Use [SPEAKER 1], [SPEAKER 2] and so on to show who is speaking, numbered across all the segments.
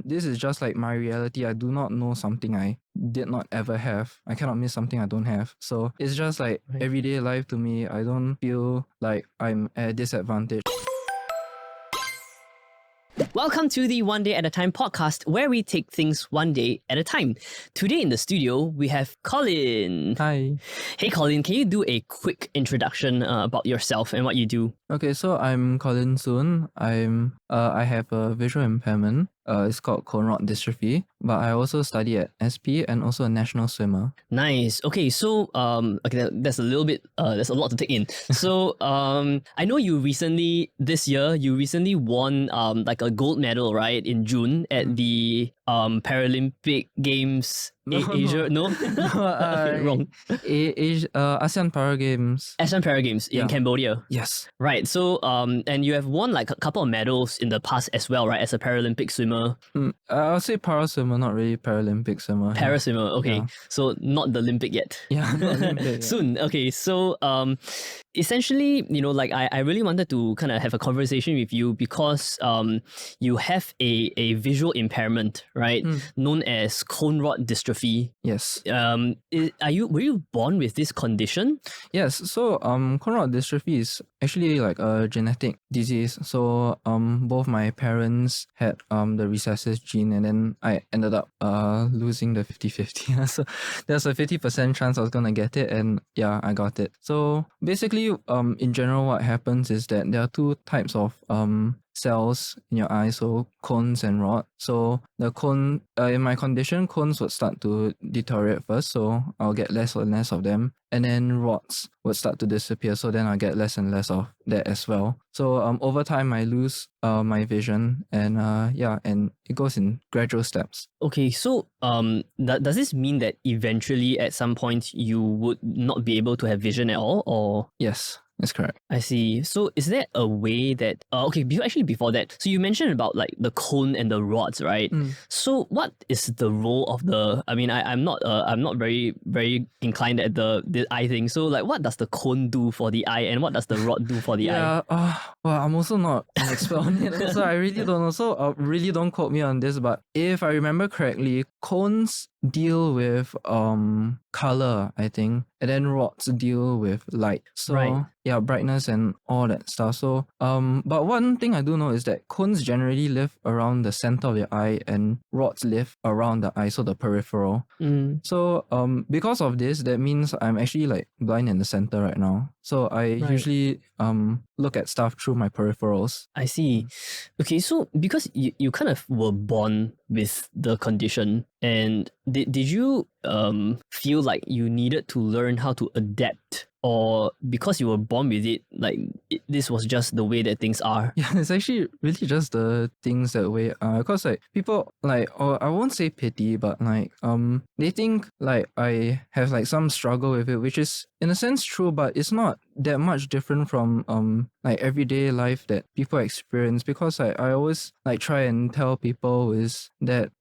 [SPEAKER 1] this is just like my reality. I do not know something I did not ever have. I cannot miss something I don't have. So it's just like everyday life to me. I don't feel like I'm at a disadvantage.
[SPEAKER 2] Welcome to the One Day at a Time podcast, where we take things one day at a time. Today in the studio, we have Colin.
[SPEAKER 1] Hi.
[SPEAKER 2] Hey Colin, can you do a quick introduction about yourself and what you do?
[SPEAKER 1] Okay, so I'm Colin Soon. I have a visual impairment. It's called Dystrophy, but I also study at SP and also a national swimmer.
[SPEAKER 2] Nice. Okay, so that's a little bit. There's a lot to take in. So I know this year you recently won like a gold medal, right, in June at the Paralympic Games. Asia? No, okay, wrong.
[SPEAKER 1] ASEAN Para Games.
[SPEAKER 2] ASEAN Para Games in Cambodia.
[SPEAKER 1] Yes.
[SPEAKER 2] Right. So and you have won like a couple of medals in the past as well, right? As a Paralympic swimmer.
[SPEAKER 1] I'll say para swimmer, not really Paralympic swimmer.
[SPEAKER 2] Para swimmer. Okay. Yeah. So not the Olympic yet.
[SPEAKER 1] Yeah, not Olympic.
[SPEAKER 2] Soon. Okay. So essentially, like I really wanted to kind of have a conversation with you because you have a visual impairment, right? Known as cone rod dystrophy.
[SPEAKER 1] Yes.
[SPEAKER 2] Were you born with this condition?
[SPEAKER 1] Yes. So cone rod dystrophy is actually like a genetic disease. So both my parents had the recessive gene, and then I ended up losing the 50-50. So there's a 50% chance I was gonna get it, and yeah, I got it. So basically, in general, what happens is that there are two types of cells in your eye, so cones and rods. So the cone, in my condition, cones would start to deteriorate first, so I'll get less and less of them, and then rods would start to disappear, so then I'll get less and less of that as well. So over time, I lose my vision, and and it goes in gradual steps.
[SPEAKER 2] Okay, so does this mean that eventually at some point you would not be able to have vision at all, or?
[SPEAKER 1] Yes. That's correct.
[SPEAKER 2] I see. So is there a way that before that, so you mentioned about like the cone and the rods, right? So what is the role of I'm not very inclined at the eye thing. So like what does the cone do for the eye and what does the rod do for the eye?
[SPEAKER 1] Well, I'm also not an expert on it, so I really don't know. So really don't quote me on this, but if I remember correctly, cones deal with color, I think, and then rods deal with light. So yeah, brightness and all that stuff. So but one thing I do know is that cones generally live around the center of your eye and rods live around the eye, so the peripheral. So because of this, that means I'm actually like blind in the center right now. So I usually look at stuff through my peripherals.
[SPEAKER 2] I see. Okay, so because you kind of were born with the condition, and did you feel like you needed to learn how to adapt, or because you were born with it, like this was just the way that things are?
[SPEAKER 1] Yeah, it's actually really just the things that way are. Because like people like, or I won't say pity, but like they think like I have like some struggle with it, which is in a sense true, but it's not that much different from like everyday life that people experience. Because I always like try and tell people is that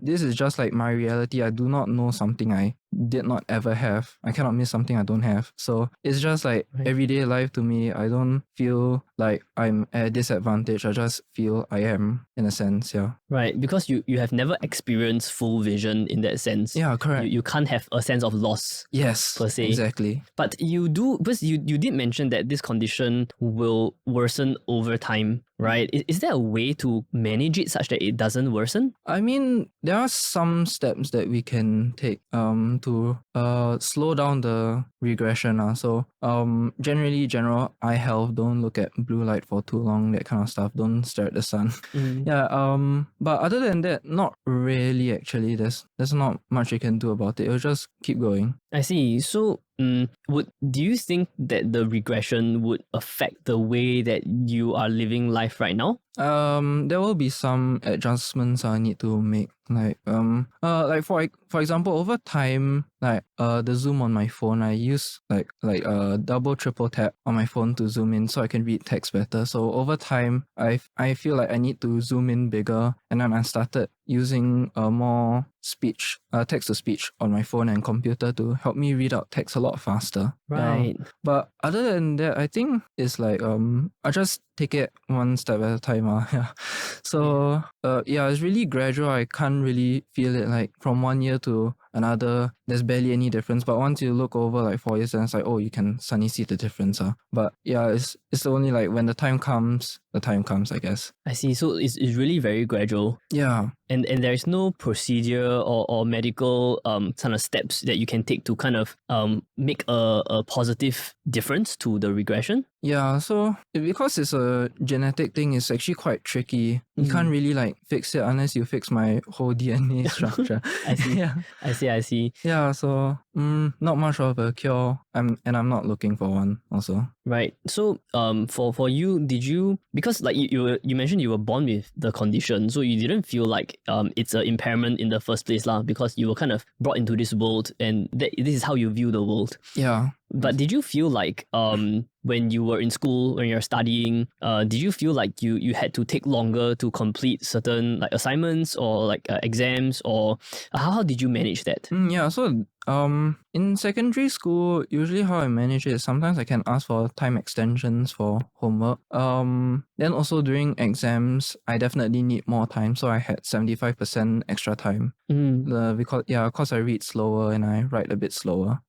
[SPEAKER 1] this is just like my reality. I do not know something I did not ever have. I cannot miss something I don't have. So it's just like everyday life to me. I don't feel like I'm at a disadvantage. I just feel I am, in a sense. Yeah.
[SPEAKER 2] Right, because you have never experienced full vision in that sense.
[SPEAKER 1] Yeah, correct.
[SPEAKER 2] You can't have a sense of loss.
[SPEAKER 1] Yes,
[SPEAKER 2] per se.
[SPEAKER 1] Exactly.
[SPEAKER 2] But you do, because you did mention that this condition will worsen over time, right? Is there a way to manage it such that it doesn't worsen?
[SPEAKER 1] I mean, there are some steps that we can take to slow down the regression. So general eye health, don't look at blue light for too long, that kind of stuff. Don't stare at the sun. But other than that, not really actually. There's not much you can do about it. It'll just keep going.
[SPEAKER 2] I see. So do you think that the regression would affect the way that you are living life right now?
[SPEAKER 1] There will be some adjustments I need to make. Like for example, over time, like the zoom on my phone, I use like double triple tap on my phone to zoom in so I can read text better. So over time, I feel like I need to zoom in bigger, and then I started using more text to speech on my phone and computer to help me read out text a lot faster.
[SPEAKER 2] Right.
[SPEAKER 1] But other than that, I think it's like I just take it one step at a time. Yeah. So it's really gradual. I can't really feel it like from one year to another. There's barely any difference. But once you look over like 4 years, then it's like, oh, you can suddenly see the difference. But yeah, it's only like when the time comes, I guess.
[SPEAKER 2] I see. So it's really very gradual.
[SPEAKER 1] Yeah.
[SPEAKER 2] And there is no procedure or medical kind of steps that you can take to kind of make a positive difference to the regression.
[SPEAKER 1] Yeah, so because it's a genetic thing, it's actually quite tricky. You can't really like fix it unless you fix my whole DNA structure.
[SPEAKER 2] I see.
[SPEAKER 1] Yeah.
[SPEAKER 2] I see.
[SPEAKER 1] Yeah, so not much of a cure. I'm not looking for one also.
[SPEAKER 2] Right. So for you, did you, because like you mentioned you were born with the condition, so you didn't feel like it's an impairment in the first place lah, because you were kind of brought into this world and this is how you view the world.
[SPEAKER 1] Yeah.
[SPEAKER 2] But did you feel like when you were in school, when you're studying, did you feel like you had to take longer to complete certain like assignments or like exams, or how did you manage that?
[SPEAKER 1] Yeah, so in secondary school, usually how I manage it is sometimes I can ask for time extensions for homework. Then also during exams, I definitely need more time, so I had 75% extra time. Because I read slower and I write a bit slower.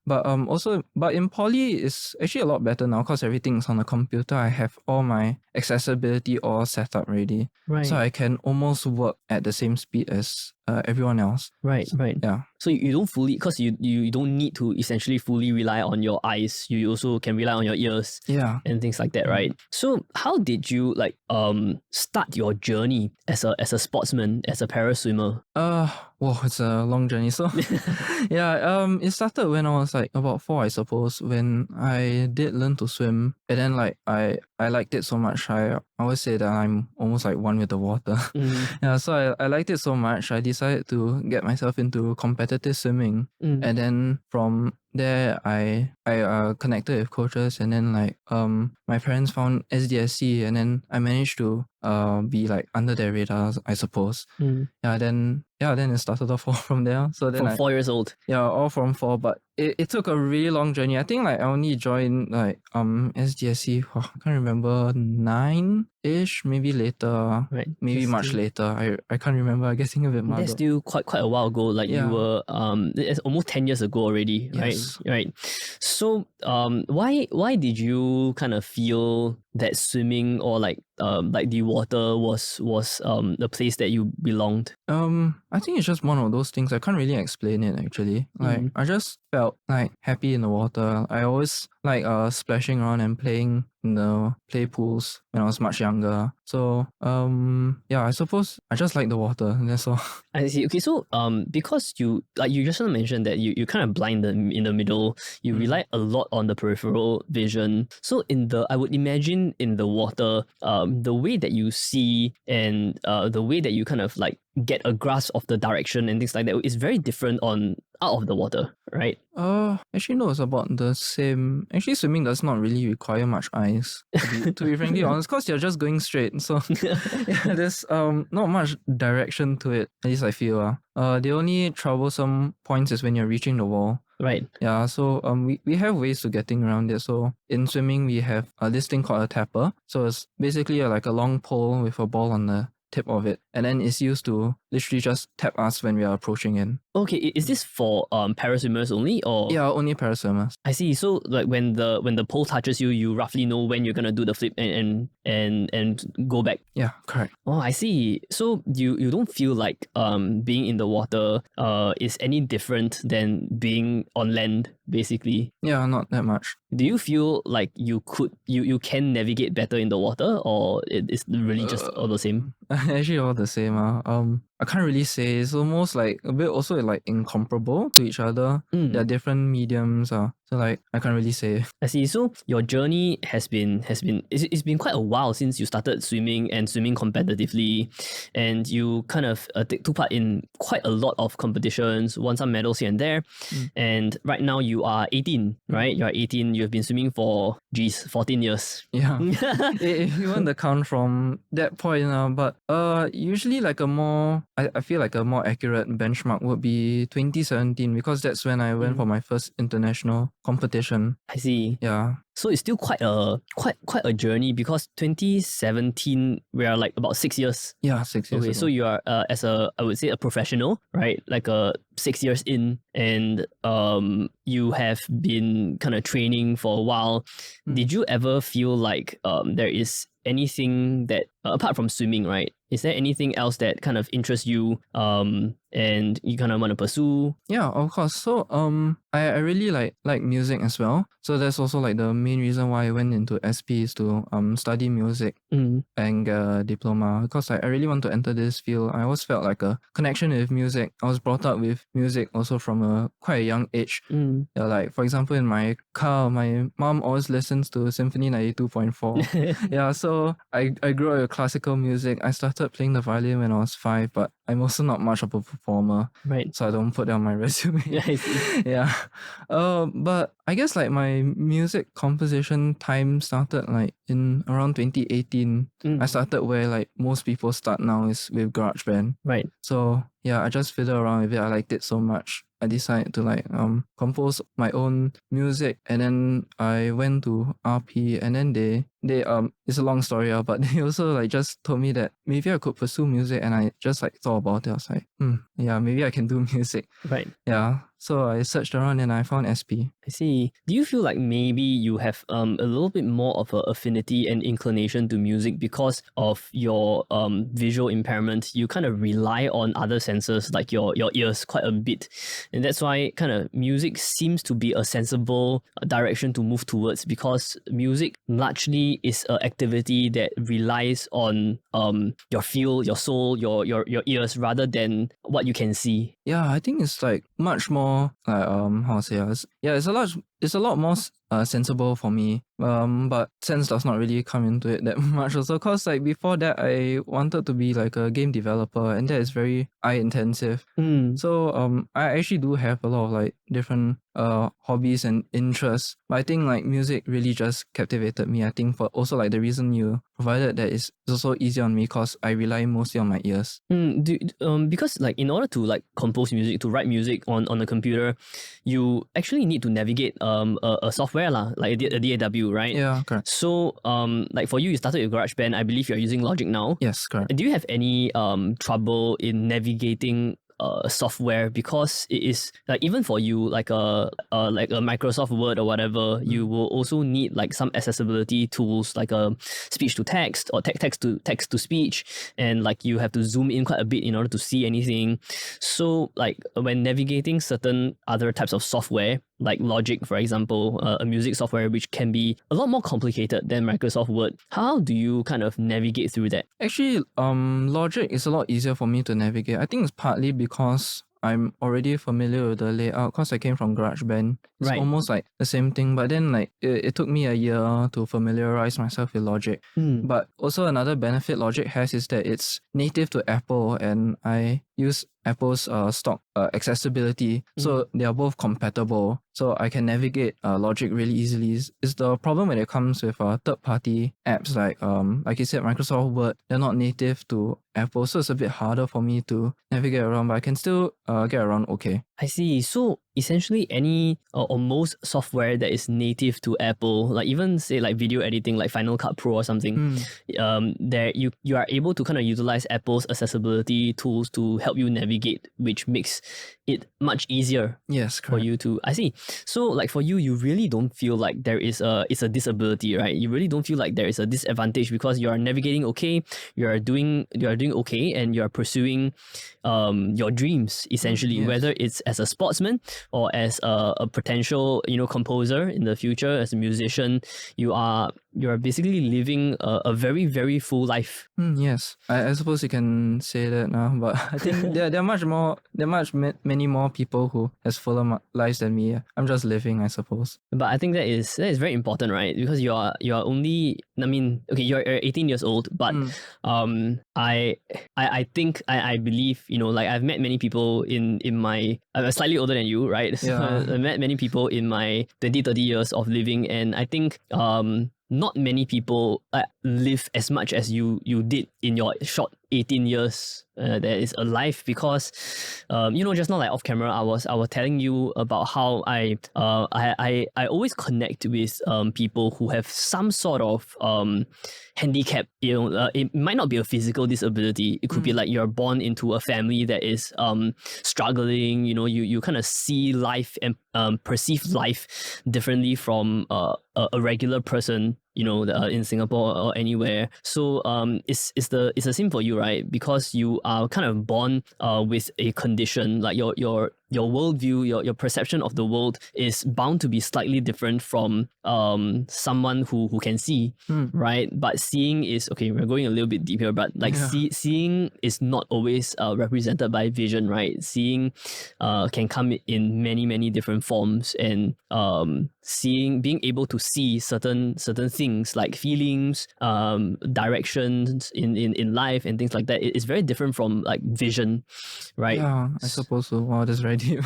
[SPEAKER 1] But in poly it's actually a lot better now because everything's on the computer. I have all my accessibility all set up already.
[SPEAKER 2] Right.
[SPEAKER 1] So I can almost work at the same speed as everyone else.
[SPEAKER 2] Right.
[SPEAKER 1] Yeah.
[SPEAKER 2] So you don't fully, because you don't need to essentially fully rely on your eyes. You also can rely on your ears.
[SPEAKER 1] Yeah.
[SPEAKER 2] And things like that, right? So how did you like start your journey as a sportsman, as a para swimmer?
[SPEAKER 1] It's a long journey. So it started when I was like about 4, I suppose, when I did learn to swim. And then like I liked it so much. I always say that I'm almost like one with the water. Yeah, so I liked it so much. I decided to get myself into competitive swimming. And then from there I connected with coaches, and then like my parents found SDSC, and then I managed to be like under their radar, I suppose. Then it started off all from there. So then
[SPEAKER 2] from 4 years old.
[SPEAKER 1] Yeah, all from 4, but it took a really long journey. I think like I only joined like SDSC, I can't remember, 9-ish, maybe later.
[SPEAKER 2] Right.
[SPEAKER 1] Maybe much later. I can't remember. I'm getting a bit muddled.
[SPEAKER 2] That's still quite a while ago. Like you were it's almost 10 years ago already, right?
[SPEAKER 1] Yes.
[SPEAKER 2] Right. So why did you kind of feel that swimming or like the water was the place that you belonged?
[SPEAKER 1] I think it's just one of those things. I can't really explain it actually. Like I just felt like happy in the water. I always like splashing around and playing in the play pools when I was much younger. So I suppose I just like the water. That's all.
[SPEAKER 2] I see. Okay, so because you just mentioned that you kind of blind in the middle, you rely a lot on the peripheral vision. So I would imagine in the water, the way that you see and the way that you kind of like get a grasp of the direction and things like that is very different out of the water, right?
[SPEAKER 1] Actually no, it's about the same. Actually, swimming does not really require much eyes, to be frankly honest, because you're just going straight. So there's not much direction to it, at least I feel. The only troublesome points is when you're reaching the wall.
[SPEAKER 2] Right.
[SPEAKER 1] Yeah, so we have ways to getting around it. So in swimming, we have this thing called a tapper. So it's basically like a long pole with a ball on the tip of it, and then it's used to literally just tap us when we are approaching in.
[SPEAKER 2] Okay, is this for paraswimmers only, or?
[SPEAKER 1] Yeah, only paraswimmers.
[SPEAKER 2] I see. So like when the pole touches you, you roughly know when you're gonna do the flip and go back.
[SPEAKER 1] Yeah, correct.
[SPEAKER 2] Oh, I see. So you don't feel like being in the water is any different than being on land, basically?
[SPEAKER 1] Yeah, not that much.
[SPEAKER 2] Do you feel like you can navigate better in the water, or it is really just all the same?
[SPEAKER 1] Actually, all the same. I can't really say. It's almost like a bit also like incomparable to each other. They're different mediums. So like I can't really say.
[SPEAKER 2] I see. So your journey has been it's been quite a while since you started swimming and swimming competitively, and you kind of took part in quite a lot of competitions, won some medals here and there. And right now you are 18, right? You're 18. You've been swimming for 14 years.
[SPEAKER 1] Yeah. If you want to count from that point, but usually like I feel like a more accurate benchmark would be 2017, because that's when I went for my first international competition.
[SPEAKER 2] I see.
[SPEAKER 1] Yeah.
[SPEAKER 2] So it's still quite a journey, because 2017 we are like about 6 years.
[SPEAKER 1] Yeah, 6 years
[SPEAKER 2] Okay,
[SPEAKER 1] ago.
[SPEAKER 2] so you are I would say a professional, right? Like 6 years in, and you have been kind of training for a while. Did you ever feel like there is anything that apart from swimming, right? Is there anything else that kind of interests you and you kind of want to pursue?
[SPEAKER 1] Yeah, of course. So I really like music as well. So that's also like the main reason why I went into SP is to study music and get a diploma, because I really want to enter this field. I always felt like a connection with music. I was brought up with music also from a quite a young age. Yeah, like for example, in my car, my mom always listens to Symphony 92.4. Yeah, so I grew up with classical music. I started playing the violin when I was 5, but I'm also not much of a performer.
[SPEAKER 2] Right.
[SPEAKER 1] So I don't put that on my resume.
[SPEAKER 2] Yeah, I see.
[SPEAKER 1] Yeah. But I guess like my music composition time started like in around 2018. I started where like most people start now, is with GarageBand.
[SPEAKER 2] Right.
[SPEAKER 1] So yeah, I just fiddled around with it. I liked it so much. I decided to like compose my own music, and then I went to RP, and then they it's a long story, but they also like just told me that maybe I could pursue music, and I just like thought about it. I was like, yeah, maybe I can do music.
[SPEAKER 2] Right.
[SPEAKER 1] Yeah. So I searched around and I found SP.
[SPEAKER 2] I see. Do you feel like maybe you have a little bit more of an affinity and inclination to music because of your visual impairment? You kind of rely on other senses like your ears quite a bit, and that's why kind of music seems to be a sensible direction to move towards, because music largely is an activity that relies on your feel, your soul, your ears, rather than what you can see.
[SPEAKER 1] Yeah, I think it's like much more how to say it's a lot more sensible for me. But sense does not really come into it that much also, cause like before that I wanted to be like a game developer, and that is very eye intensive. So I actually do have a lot of like different hobbies and interests, but I think like music really just captivated me. I think for also like the reason you provided that is also easy on me, cause I rely mostly on my ears.
[SPEAKER 2] Because like in order to like compose music, to write music on a computer, you actually need to navigate a software lah, like a DAW, right?
[SPEAKER 1] Yeah, correct.
[SPEAKER 2] So like for you, you started with GarageBand. I believe you're using Logic now.
[SPEAKER 1] Yes, correct.
[SPEAKER 2] Do you have any trouble in navigating software, because it is like even for you like a Microsoft Word or whatever, you will also need like some accessibility tools like a speech to text or text to speech, and like you have to zoom in quite a bit in order to see anything. So like when navigating certain other types of software like Logic, for example, a music software which can be a lot more complicated than Microsoft Word, how do you kind of navigate through that?
[SPEAKER 1] Actually, Logic is a lot easier for me to navigate. I think it's partly because I'm already familiar with the layout, because I came from GarageBand. It's
[SPEAKER 2] Right.
[SPEAKER 1] almost like the same thing, but then like it took me a year to familiarize myself with Logic. But also another benefit Logic has is that it's native to Apple, and I use Apple's stock accessibility, so they are both compatible. So I can navigate Logic really easily. Is the problem when it comes with third-party apps like you said, Microsoft Word, they're not native to Apple, so it's a bit harder for me to navigate around, but I can still get around okay.
[SPEAKER 2] I see. So essentially any or most software that is native to Apple, like even say like video editing like Final Cut Pro or something, there you are able to kind of utilize Apple's accessibility tools to help you navigate, which makes it much easier.
[SPEAKER 1] Yes,
[SPEAKER 2] for
[SPEAKER 1] correct.
[SPEAKER 2] you to. I see. So like for you, you really don't feel like there is it's a disability, right? You really don't feel like there is a disadvantage because you are navigating okay, you are doing okay, and you are pursuing your dreams essentially,
[SPEAKER 1] yes.
[SPEAKER 2] whether it's as a sportsman or as a potential composer in the future, as a musician. You are basically living a very, very full life.
[SPEAKER 1] Yes, I suppose you can say that now, but I think there are many more people who has fuller lives than me. I'm just living, I suppose.
[SPEAKER 2] But I think that is very important, right? Because you are only, I mean, okay, you're 18 years old, but I think I believe, like I've met many people in my, I'm slightly older than you, right? So
[SPEAKER 1] Yeah.
[SPEAKER 2] I met many people in my 20-30 years of living, and I think not many people live as much as you did in your short 18 years that is alive, because just now, like off camera, I was telling you about how I always connect with people who have some sort of handicap. It might not be a physical disability. It could be like you're born into a family that is struggling. You kind of see life and perceive life differently from a regular person, in Singapore or anywhere. So it's the same for you, right? Because you are kind of born with a condition, like your worldview, your perception of the world is bound to be slightly different from someone who can see, right? But seeing is, okay, we're going a little bit deep here, but like seeing is not always represented by vision, right? Seeing can come in many different forms, and being able to see certain things like feelings, directions in life and things like that is very different from like vision, right?
[SPEAKER 1] Yeah, I suppose so. Wow, that's very deep.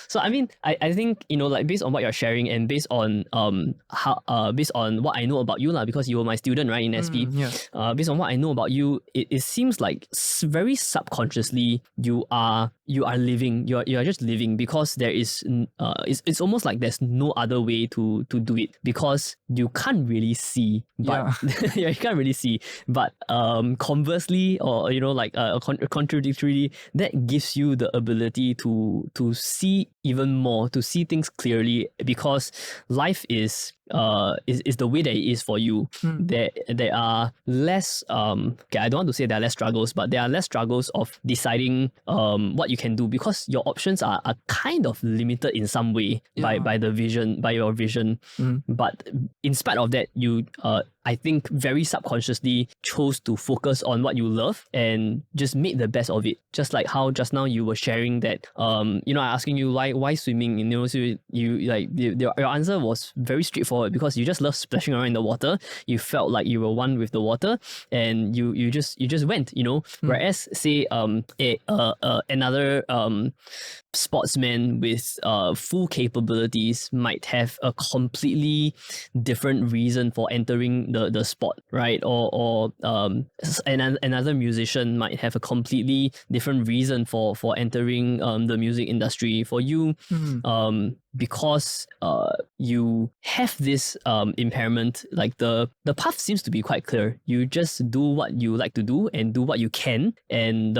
[SPEAKER 2] So I mean, I think, like based on what you're sharing, and based on based on what I know about you, because you were my student, right, in SP. Based on what I know about you, it seems like very subconsciously you are living. You are just living, because there is it's almost like there's no other way to do it, because you can't really see. But you can't really see. But conversely, or like contradictorily, that gives you the ability to see even more, to see things clearly, because life is the way that it is for you. There are less okay, I don't want to say there are less struggles, but there are less struggles of deciding what you can do, because your options are kind of limited in some way by your vision. But in spite of that, you I think very subconsciously chose to focus on what you love and just make the best of it. Just like how just now you were sharing that asking you why swimming, so you like your answer was very straightforward, because you just love splashing around in the water. You felt like you were one with the water, and you just went, Whereas say another sportsman with full capabilities might have a completely different reason for entering the sport, right? Or another musician might have a completely different reason for entering the music industry. For you, because you have this impairment, like the path seems to be quite clear. You just do what you like to do and do what you can, and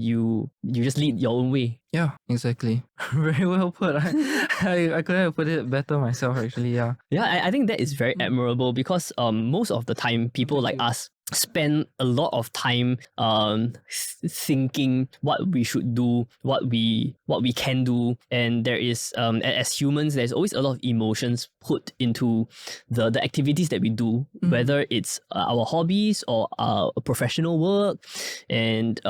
[SPEAKER 2] you just lead your own way.
[SPEAKER 1] Yeah, exactly. Very well put. I couldn't have put it better myself, actually. Yeah.
[SPEAKER 2] Yeah, I think that is very admirable, because most of the time people like us spend a lot of time thinking what we should do, what we can do, and there is as humans, there's always a lot of emotions put into the activities that we do, whether it's our hobbies or our professional work. And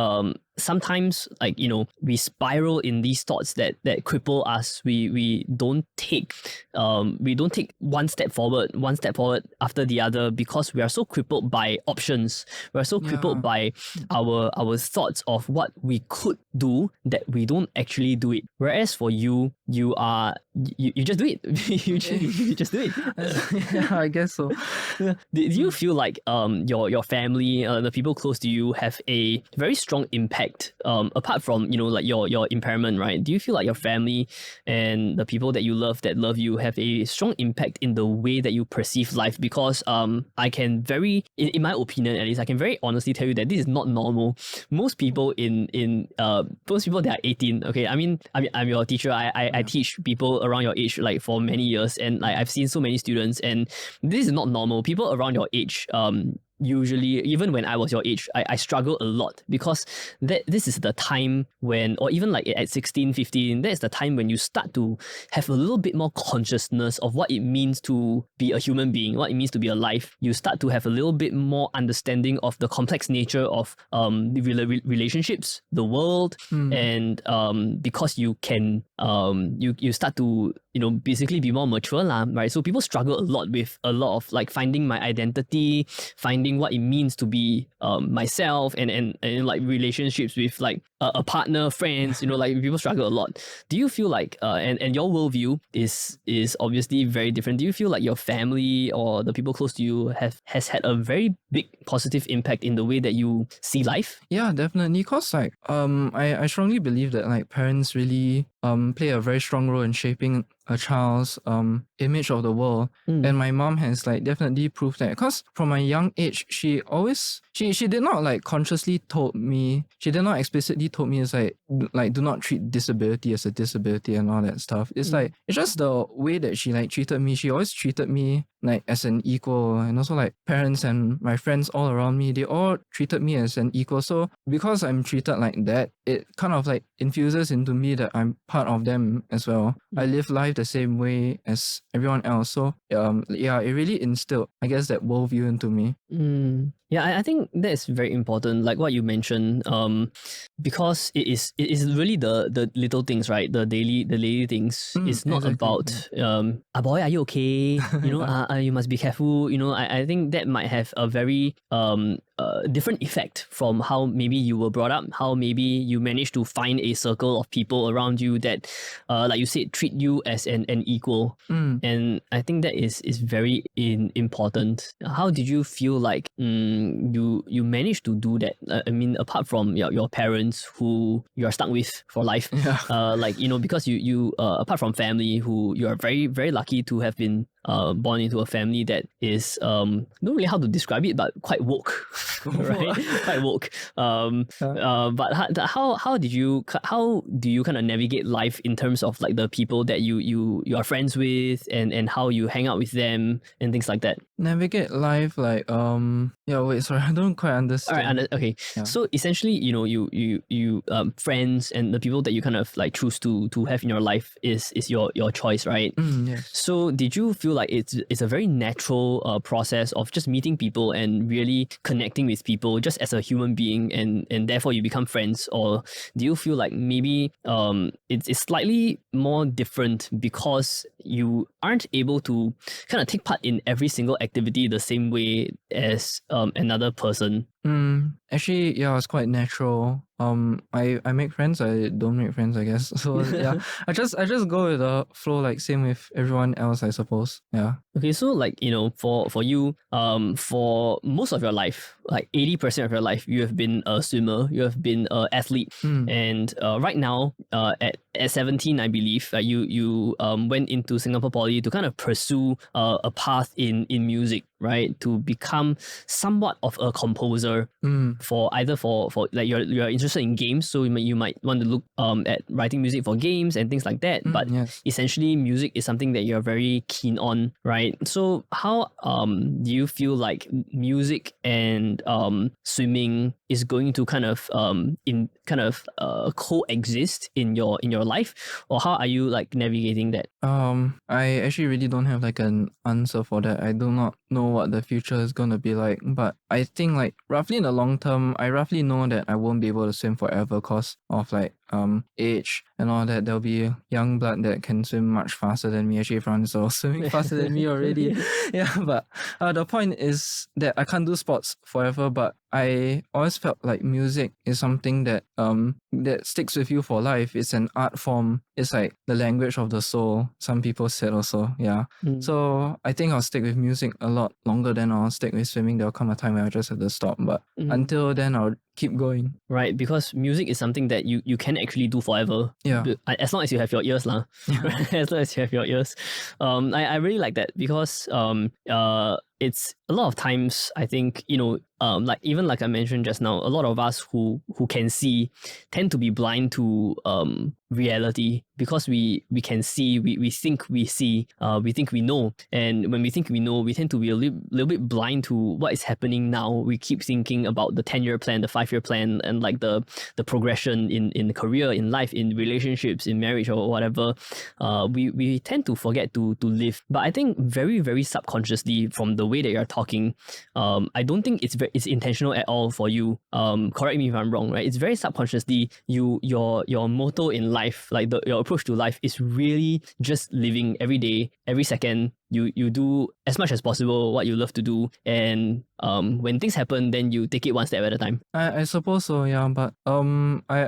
[SPEAKER 2] sometimes, like, we spiral in these thoughts that cripple us. We don't take one step forward after the other, because we are so crippled by options. We're so crippled by our thoughts of what we could do, that we don't actually do it. Whereas for you just do it. you just do it.
[SPEAKER 1] Yeah, I guess so.
[SPEAKER 2] Do you feel like your family, the people close to you, have a very strong impact, apart from like your impairment, right? Do you feel like your family and the people that love you have a strong impact in the way that you perceive life? Because I can very, in my opinion at least, I can very honestly tell you that this is not normal. Most people most people that are 18, okay, I mean I'm your teacher. I teach people around your age like for many years, and like I've seen so many students, and this is not normal. People around your age, usually, even when I was your age, I struggle a lot, because this is the time when, or even like at 16, 15, that is the time when you start to have a little bit more consciousness of what it means to be a human being, what it means to be alive. You start to have a little bit more understanding of the complex nature of the relationships, the world, and because you can you start to basically be more mature, right? So people struggle a lot with a lot of like finding my identity, finding understanding what it means to be myself and like relationships with like a partner, friends, like people struggle a lot. Do you feel like and your worldview is obviously very different. Do you feel like your family or the people close to you has had a very big positive impact in the way that you see life?
[SPEAKER 1] Yeah, definitely. Cause like I strongly believe that like parents really play a very strong role in shaping a child's image of the world. And my mom has like definitely proved that. Cause from a young age, she always she did not like consciously told me, she did not explicitly told me it's like do not treat disability as a disability and all that stuff. It's like it's just the way that she like treated me. She always treated me like as an equal, and also like parents and my friends all around me, they all treated me as an equal. So because I'm treated like that, it kind of like infuses into me that I'm part of them as well. I live life the same way as everyone else. So yeah, it really instilled, I guess, that worldview into me.
[SPEAKER 2] Yeah, I think that is very important, like what you mentioned, because it is really the little things, right? The daily things. It's not
[SPEAKER 1] Exactly,
[SPEAKER 2] about boy, are you okay? You must be careful. I think that might have a very different effect from how maybe you were brought up, how maybe you managed to find a circle of people around you that, like you said, treat you as an equal. And I think that is very important. How did you feel like you managed to do that? I mean, apart from your parents who you are stuck with for life, like because you apart from family who you are very very lucky to have been born into a family that is don't really how to describe it, but quite woke, right? Quite woke. But how do you kind of navigate life in terms of like the people that you are friends with and how you hang out with them and things like that?
[SPEAKER 1] Navigate life like yeah, wait, sorry, I don't quite understand.
[SPEAKER 2] All right, okay.
[SPEAKER 1] Yeah.
[SPEAKER 2] So essentially, you friends and the people that you kind of like choose to have in your life is your choice, right?
[SPEAKER 1] Yes.
[SPEAKER 2] So did you feel like it's a very natural process of just meeting people and really connecting with people just as a human being, and therefore you become friends? Or do you feel like maybe it's slightly more different because you aren't able to kind of take part in every single activity the same way as another person?
[SPEAKER 1] Actually, yeah, it's quite natural. I make friends, I don't make friends, I guess. So yeah, I just go with the flow, like same with everyone else, I suppose. Yeah.
[SPEAKER 2] Okay, so like for you, for most of your life, like 80% of your life, you have been a swimmer, you have been an athlete, and right now, at 17, I believe, you went into Singapore Poly to kind of pursue a path in music, right? To become somewhat of a composer for either for like you're interested in games, so you might want to look at writing music for games and things like that. But
[SPEAKER 1] Yes.
[SPEAKER 2] essentially, music is something that you're very keen on, right? So how do you feel like music and swimming is going to kind of coexist in your life, or how are you like navigating that?
[SPEAKER 1] I actually really don't have like an answer for that. I do not know what the future is gonna be like, but I think like roughly in the long term, I roughly know that I won't be able to swim forever because of like age and all that. There'll be young blood that can swim much faster than me. Actually, everyone is all swimming faster than me already. Yeah, but the point is that I can't do sports forever, but I always felt like music is something that that sticks with you for life. It's an art form. It's like the language of the soul. Some people said also, yeah. So I think I'll stick with music a lot longer than I'll stick with swimming. There'll come a time where I just have to stop, but until then I'll keep going.
[SPEAKER 2] Right, because music is something that you can actually do forever.
[SPEAKER 1] Yeah.
[SPEAKER 2] As long as you have your ears, lah. As long as you have your ears. I really like that because it's a lot of times I think like even like I mentioned just now, a lot of us who can see tend to be blind to reality because we can see, we think we see, we think we know, and when we think we know, we tend to be a little bit blind to what is happening now. We keep thinking about the 10-year plan, the 5-year plan, and like the progression in career, in life, in relationships, in marriage or whatever. We tend to forget to live. But I think very very subconsciously from the the way that you're talking, I don't think it's intentional at all for you. Correct me if I'm wrong, right? It's very subconsciously your motto in life, like your approach to life is really just living every day, every second. You do as much as possible what you love to do, and when things happen, then you take it one step at a time.
[SPEAKER 1] I suppose so, yeah, but I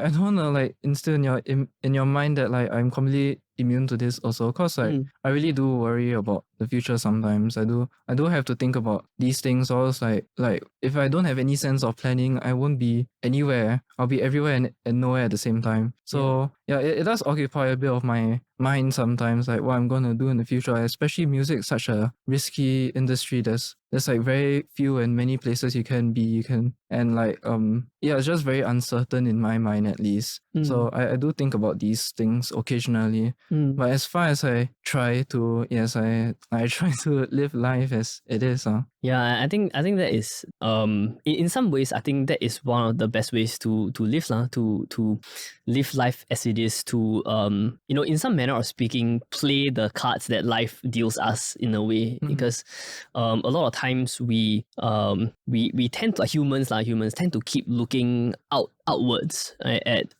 [SPEAKER 1] don't wanna like instill in your mind that like I'm completely immune to this also, cause like I really do worry about the future sometimes. I do have to think about these things. Also, like if I don't have any sense of planning, I won't be anywhere. I'll be everywhere and nowhere at the same time. So yeah, it does occupy a bit of my mind sometimes, like what I'm gonna do in the future. Especially music, such a risky industry. There's like very few and many places you can and like yeah, it's just very uncertain in my mind at least. So I do think about these things occasionally. But as far as I try to, yes, I try to live life as it is.
[SPEAKER 2] Yeah, I think that is in some ways I think that is one of the best ways to live to live life as it is, to in some manner of speaking, play the cards that life deals us in a way, because a lot of times we tend to, humans tend to keep looking outwards, right, at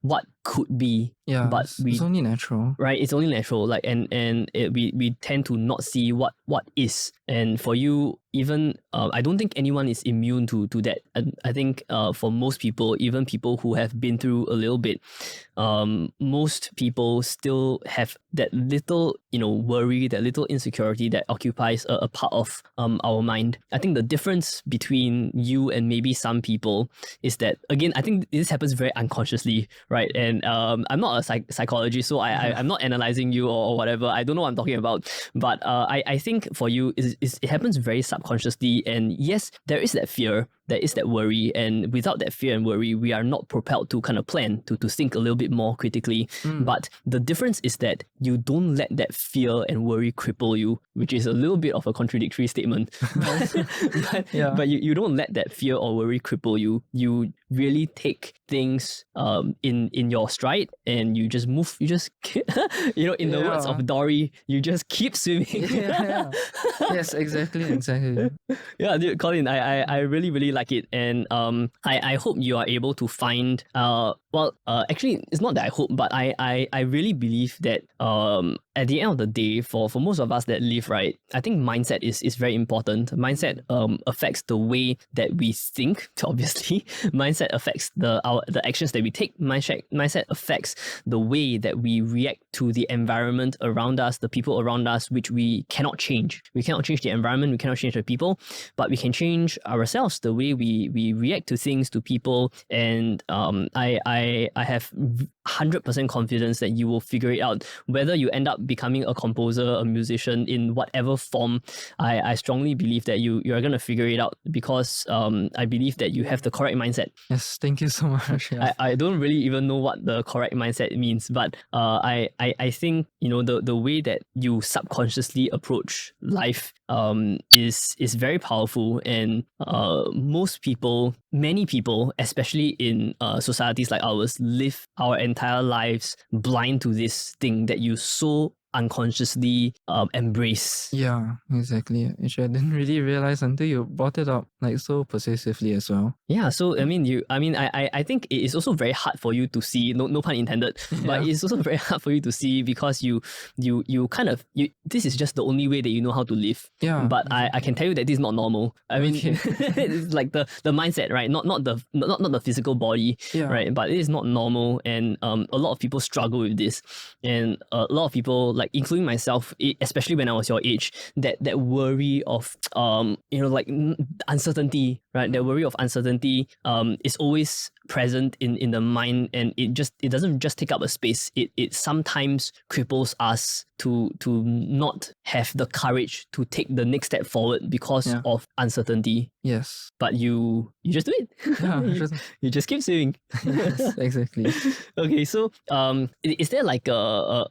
[SPEAKER 2] what could be.
[SPEAKER 1] Yeah,
[SPEAKER 2] but
[SPEAKER 1] it's only natural,
[SPEAKER 2] right? It's only natural, like, we tend to not see what is. And for you, even I don't think anyone is immune to that. And I think for most people, even people who have been through a little bit, most people still have that little worry, that little insecurity that occupies a part of our mind. I think the difference between you and maybe some people is that, again, I think this happens very unconsciously, right? And I'm not a psychologist, so I'm not analyzing you or whatever. I don't know what I'm talking about, but I think for you it happens very subconsciously. And yes, there is that fear, there is that worry, and without that fear and worry, we are not propelled to kind of plan, to think a little bit more critically. But the difference is that you don't let that fear and worry cripple you, which is a little bit of a contradictory statement. But you don't let that fear or worry cripple you. You really take things in your stride, and you just move. You just in the words of Dory, you just keep swimming.
[SPEAKER 1] Yes, exactly.
[SPEAKER 2] Yeah, dude, Colin, I really like it, and I hope you are able to find actually, it's not that I hope, but I really believe that at the end of the day, for most of us that live, right, I think mindset is very important. Mindset affects the way that we think, obviously. Mindset affects the actions that we take. Mindset affects the way that we react to the environment around us, the people around us, which we cannot change. We cannot change the environment, we cannot change the people, but we can change ourselves, the way we react to things, to people. And I have 100% confidence that you will figure it out. Whether you end up becoming a composer, a musician, in whatever form, I strongly believe that you are going to figure it out, because I believe that you have the correct mindset.
[SPEAKER 1] Yes, thank you so much. Yes.
[SPEAKER 2] I don't really even know what the correct mindset means, but I think the way that you subconsciously approach life is very powerful. And many people, especially in societies like ours, live our entire lives blind to this thing that you so unconsciously embrace.
[SPEAKER 1] Yeah, exactly. Which I didn't really realize until you brought it up like so persuasively as well.
[SPEAKER 2] Yeah, so I think it is also very hard for you to see, no pun intended, but it's also very hard for you to see, because you this is just the only way that you know how to live.
[SPEAKER 1] Yeah.
[SPEAKER 2] But I can tell you that this is not normal. I mean, it's like the mindset, right? Not the physical body, right? But it is not normal, and a lot of people struggle with this, and a lot of people, like including myself, especially when I was your age, that worry of uncertainty, right? That worry of uncertainty is always present in the mind, and it doesn't just take up a space. It sometimes cripples us to not have the courage to take the next step forward because of uncertainty.
[SPEAKER 1] Yes.
[SPEAKER 2] But you just do it.
[SPEAKER 1] Yeah,
[SPEAKER 2] you just keep swimming.
[SPEAKER 1] Yes, exactly.
[SPEAKER 2] Okay, so is there like a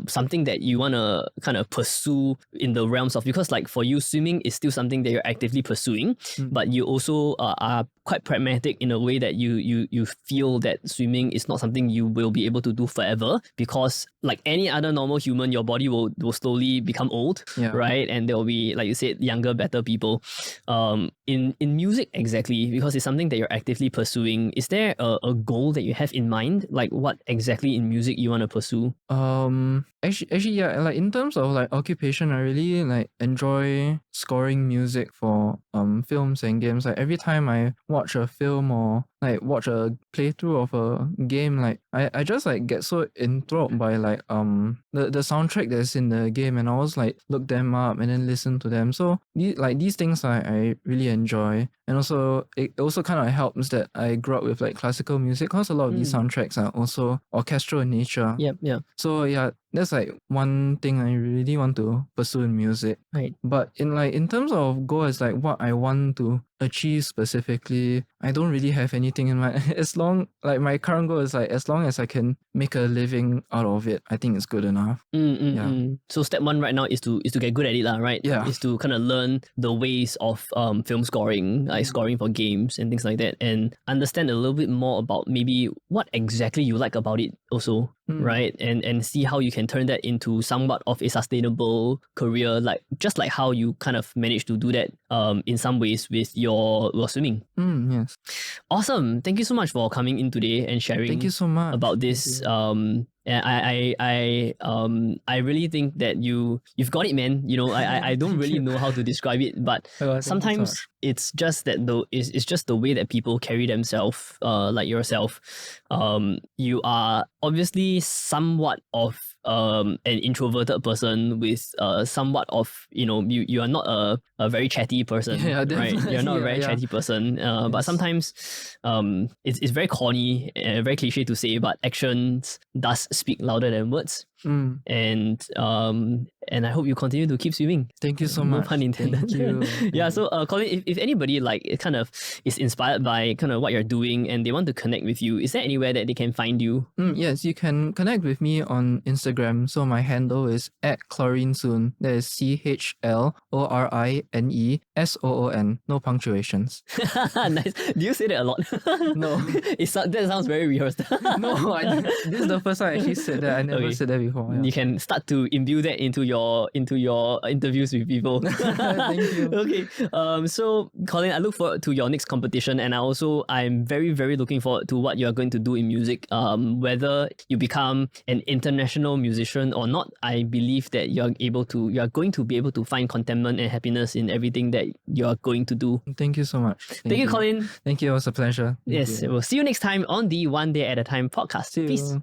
[SPEAKER 2] something that you wanna kind of pursue in the realms of, because like for you, swimming is still something that you're actively pursuing, but you also are quite pragmatic in a way that you feel that swimming is not something you will be able to do forever, because like any other normal human, your body will slowly become old, right? And there will be, like you said, younger, better people. In music, exactly, because it's something that you're actively pursuing. Is there a goal that you have in mind? Like what exactly in music you want to pursue?
[SPEAKER 1] Actually, yeah, like in terms of like occupation, I really like enjoy scoring music for films and games. Like every time I watch a film or like watch a playthrough of a game, like I just like get so enthralled by like the soundtrack that's in the game, and I always like look them up and then listen to them. So these things I really enjoy. And also it also kind of helps that I grew up with like classical music, because a lot of these soundtracks are also orchestral in nature.
[SPEAKER 2] Yeah.
[SPEAKER 1] So yeah, that's like one thing I really want to pursue in music.
[SPEAKER 2] Right.
[SPEAKER 1] But in terms of goals, like what I want to achieve specifically, I don't really have anything in mind. As long like my current goal is like as long as I can make a living out of it, I think it's good enough.
[SPEAKER 2] So step one right now is to get good at it, right?
[SPEAKER 1] Yeah.
[SPEAKER 2] Is to kind of learn the ways of film scoring, like scoring for games and things like that, and understand a little bit more about maybe what exactly you like about it also. Right, and see how you can turn that into somewhat of a sustainable career, like just like how you kind of managed to do that in some ways with your swimming.
[SPEAKER 1] Yes.
[SPEAKER 2] Awesome. Thank you so much for coming in today and sharing.
[SPEAKER 1] Thank you so much
[SPEAKER 2] about this. I really think that you've got it, man. You know, I don't really know how to describe it, but sometimes it's just that it's just the way that people carry themselves, like yourself. You are obviously somewhat of an introverted person with somewhat of, you are not a very chatty person, right? You're not a very chatty person, but sometimes it's very corny, very cliche to say, but actions does speak louder than words. And I hope you continue to keep swimming.
[SPEAKER 1] Thank you so much.
[SPEAKER 2] No pun intended.
[SPEAKER 1] Thank you.
[SPEAKER 2] Yeah, so Colin, if anybody like kind of is inspired by kind of what you're doing and they want to connect with you, is there anywhere that they can find you?
[SPEAKER 1] Yes, you can connect with me on Instagram. So my handle is @Colin Soon. That is CHLORINESOON. No punctuations.
[SPEAKER 2] Nice. Do you say that a lot?
[SPEAKER 1] No.
[SPEAKER 2] That sounds very rehearsed.
[SPEAKER 1] No, this is the first time I actually said that. I never said that before. Yeah.
[SPEAKER 2] You can start to imbue that into your interviews with people.
[SPEAKER 1] Thank you.
[SPEAKER 2] Okay. So Colin, I look forward to your next competition, and I'm very, very looking forward to what you are going to do in music. Whether you become an international musician or not, I believe that you are going to be able to find contentment and happiness in everything that you are going to do.
[SPEAKER 1] Thank you so much.
[SPEAKER 2] Thank you, Colin.
[SPEAKER 1] Thank you. It was a pleasure.
[SPEAKER 2] Yes. We'll see you next time on the One Day at a Time podcast. Peace.